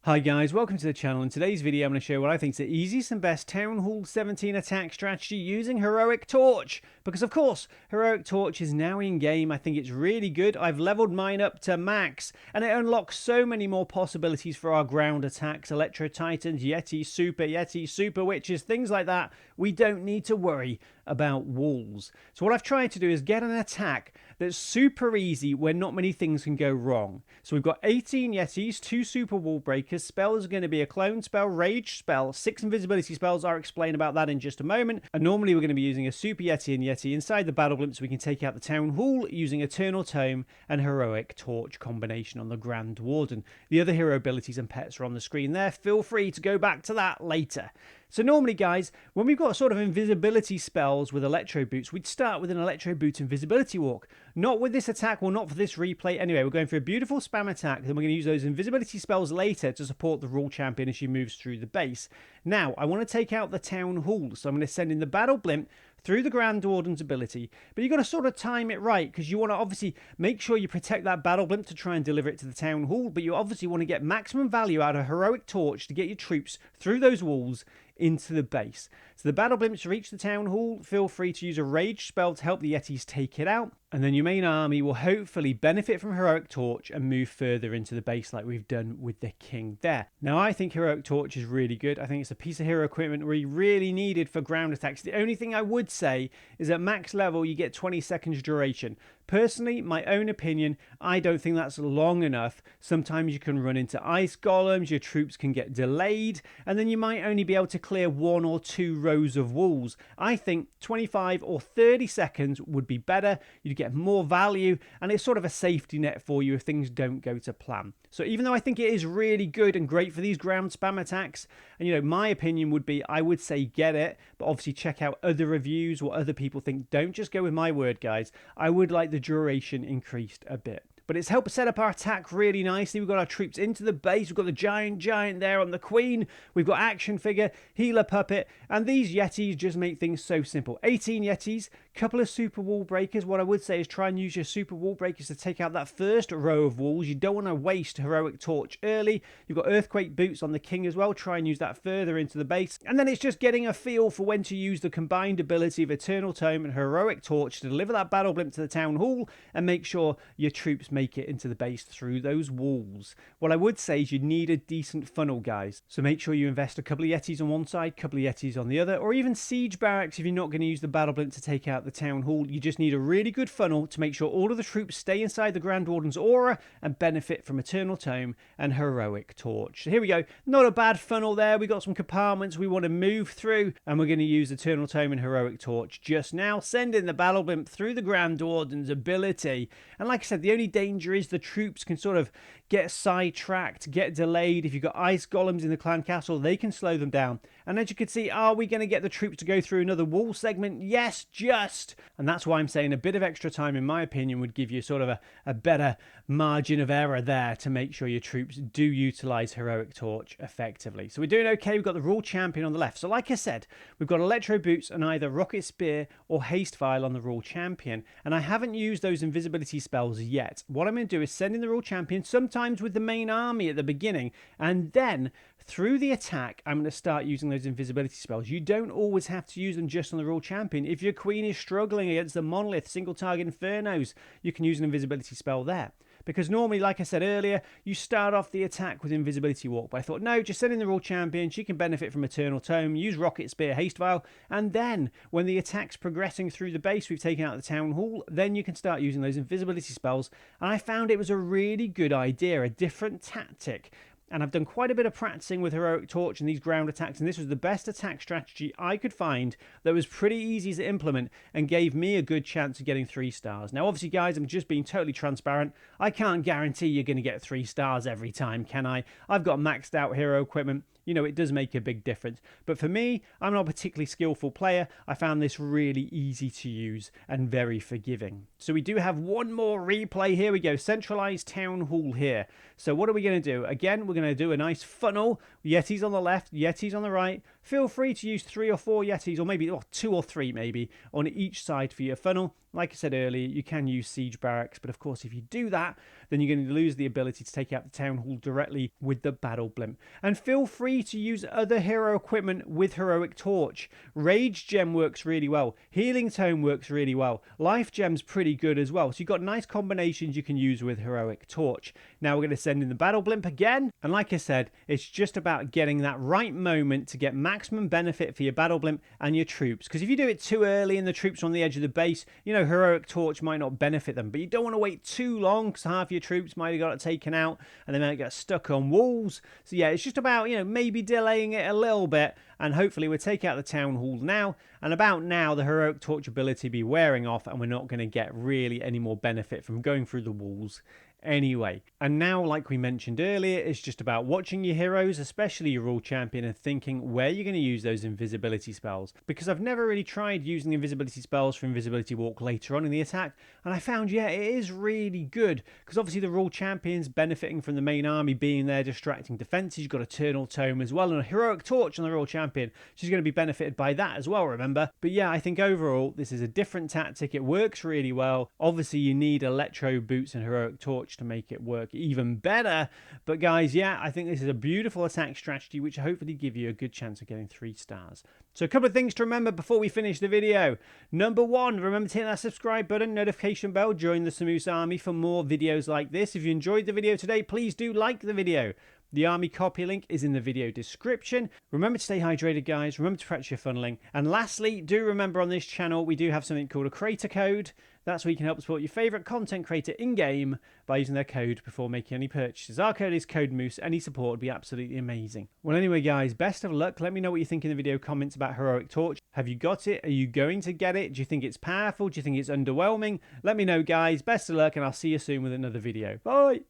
Hi guys, welcome to the channel. In today's video I'm going to show you what I think is the easiest and best Town Hall 17 attack strategy using Heroic Torch. Because of course, Heroic Torch is now in game. I think it's really good. I've leveled mine up to max and it unlocks so many more possibilities for our ground attacks. Electro Titans, Yeti Super Witches, things like that. We don't need to worry about walls. So what I've tried to do is get an attack that's super easy where not many things can go wrong. So we've got 18 Yetis, 2 super wall breakers, spells are going to be a clone spell, rage spell, 6 invisibility spells. I'll explain about that in just a moment. And normally we're going to be using a super Yeti and Yeti inside the battle blimp so we can take out the Town Hall using Eternal Tome and Heroic Torch combination on the Grand Warden. The other hero abilities and pets are on the screen there. Feel free to go back to that later. So normally, guys, when we've got sort of invisibility spells with Electro Boots, we'd start with an Electro Boot Invisibility Walk. Not with this attack, well, not for this replay. Anyway, we're going for a beautiful spam attack, then we're going to use those invisibility spells later to support the Rule Champion as she moves through the base. Now, I want to take out the Town Hall, so I'm going to send in the Battle Blimp through the Grand Warden's ability, but you've got to sort of time it right, because you want to obviously make sure you protect that Battle Blimp to try and deliver it to the Town Hall, but you obviously want to get maximum value out of Heroic Torch to get your troops through those walls into the base. So the battle blimps reach the Town Hall. Feel free to use a rage spell to help the Yetis take it out, and then your main army will hopefully benefit from Heroic Torch and move further into the base like we've done with the King there. Now I think Heroic Torch is really good. I think it's a piece of hero equipment we really needed for ground attacks. The only thing I would say is at max level you get 20 seconds duration. Personally, my own opinion, I don't think that's long enough. Sometimes you can run into ice golems, your troops can get delayed, and then you might only be able to clear 1 or 2 rows of walls. I think 25 or 30 seconds would be better. You'd get more value, and it's sort of a safety net for you if things don't go to plan. So even though I think it is really good and great for these ground spam attacks, and you know, my opinion would be, I would say get it, but obviously check out other reviews, what other people think. Don't just go with my word, guys. I would like the duration increased a bit. But it's helped set up our attack really nicely. We've got our troops into the base. We've got the giant there on the Queen. We've got action figure, healer puppet. And these Yetis just make things so simple. 18 Yetis, couple of super wall breakers. What I would say is try and use your super wall breakers to take out that first row of walls. You don't want to waste Heroic Torch early. You've got Earthquake Boots on the King as well. Try and use that further into the base. And then it's just getting a feel for when to use the combined ability of Eternal Tome and Heroic Torch to deliver that battle blimp to the Town Hall and make sure your troops make it into the base through those walls. What I would say is you need a decent funnel, guys. So make sure you invest a couple of Yetis on one side, couple of Yetis on the other, or even siege barracks if you're not going to use the battle blimp to take out the Town Hall. You just need a really good funnel to make sure all of the troops stay inside the Grand Warden's aura and benefit from Eternal Tome and Heroic Torch. So here we go. Not a bad funnel there. We got some compartments we want to move through, and we're going to use Eternal Tome and Heroic Torch just now. Send in the battle blimp through the Grand Warden's ability. And like I said, the only danger is the troops can sort of get sidetracked, get delayed. If you've got ice golems in the clan castle, they can slow them down. And as you can see, are we going to get the troops to go through another wall segment? Yes, just. And that's why I'm saying a bit of extra time, in my opinion, would give you sort of a better margin of error there to make sure your troops do utilize Heroic Torch effectively. So we're doing okay. We've got the Rule Champion on the left. So like I said, we've got Electro Boots and either Rocket Spear or Haste Vial on the Rule Champion. And I haven't used those invisibility spells yet. What I'm going to do is send in the Rule Champion, sometimes with the main army at the beginning, and then through the attack I'm going to start using those invisibility spells. You don't always have to use them just on the Rule Champion. If your Queen is struggling against the Monolith, single target Infernos, you can use an invisibility spell there. Because normally, like I said earlier, you start off the attack with Invisibility Walk. But I thought, no, just send in the Rule Champion. She can benefit from Eternal Tome. Use Rocket Spear, Haste Vial. And then, when the attack's progressing through the base, we've taken out the Town Hall, then you can start using those invisibility spells. And I found it was a really good idea, a different tactic. And I've done quite a bit of practicing with Heroic Torch and these ground attacks, and this was the best attack strategy I could find that was pretty easy to implement and gave me a good chance of getting 3 stars. Now, obviously, guys, I'm just being totally transparent. I can't guarantee you're going to get 3 stars every time, can I? I've got maxed out hero equipment. You know, it does make a big difference. But for me, I'm not a particularly skillful player. I found this really easy to use and very forgiving. So we do have one more replay. Here we go. Centralized Town Hall here. So what are we going to do? Again, we're going to do a nice funnel. Yetis on the left, Yetis on the right. Feel free to use 3 or 4 Yetis, or maybe 2 or 3 maybe, on each side for your funnel. Like I said earlier, you can use siege barracks, but of course if you do that, then you're going to lose the ability to take out the town hall directly with the battle blimp. And feel free to use other hero equipment with heroic torch. Rage gem works really well, healing tome works really well, life gem's pretty good as well, so you've got nice combinations you can use with heroic torch. Now we're going to send in the battle blimp again, and like I said, it's just about getting that right moment to get maximum benefit for your battle blimp and your troops, because if you do it too early and the troops are on the edge of the base, you know, heroic torch might not benefit them, but you don't want to wait too long because half your troops might have got it taken out and they might get stuck on walls. So yeah, it's just about, you know, maybe delaying it a little bit, and hopefully we'll take out the town hall now, and about now the heroic torch ability be wearing off and we're not going to get really any more benefit from going through the walls anyway. And now, like we mentioned earlier, it's just about watching your heroes, especially your rule champion, and thinking where you're going to use those invisibility spells, because I've never really tried using invisibility spells for invisibility walk later on in the attack, and I found, yeah, it is really good, because obviously the rule champion's benefiting from the main army being there distracting defenses. You've got Eternal Tome as well and a heroic torch on the rule champion. She's going to be benefited by that as well, remember. But yeah, I think overall this is a different tactic. It works really well. Obviously you need electro boots and heroic torch to make it work even better, but guys, yeah, I think this is a beautiful attack strategy which hopefully give you a good chance of getting 3 stars. So a couple of things to remember before we finish the video. Number 1, remember to hit that subscribe button, notification bell, join the Samus army for more videos like this. If you enjoyed the video today, please do like the video. The army copy link is in the video description. Remember to stay hydrated, guys. Remember to practice your funneling. And lastly, do remember on this channel, we do have something called a creator code. That's where you can help support your favorite content creator in-game by using their code before making any purchases. Our code is CodeMoose. Any support would be absolutely amazing. Well, anyway, guys, best of luck. Let me know what you think in the video comments about Heroic Torch. Have you got it? Are you going to get it? Do you think it's powerful? Do you think it's underwhelming? Let me know, guys. Best of luck, and I'll see you soon with another video. Bye!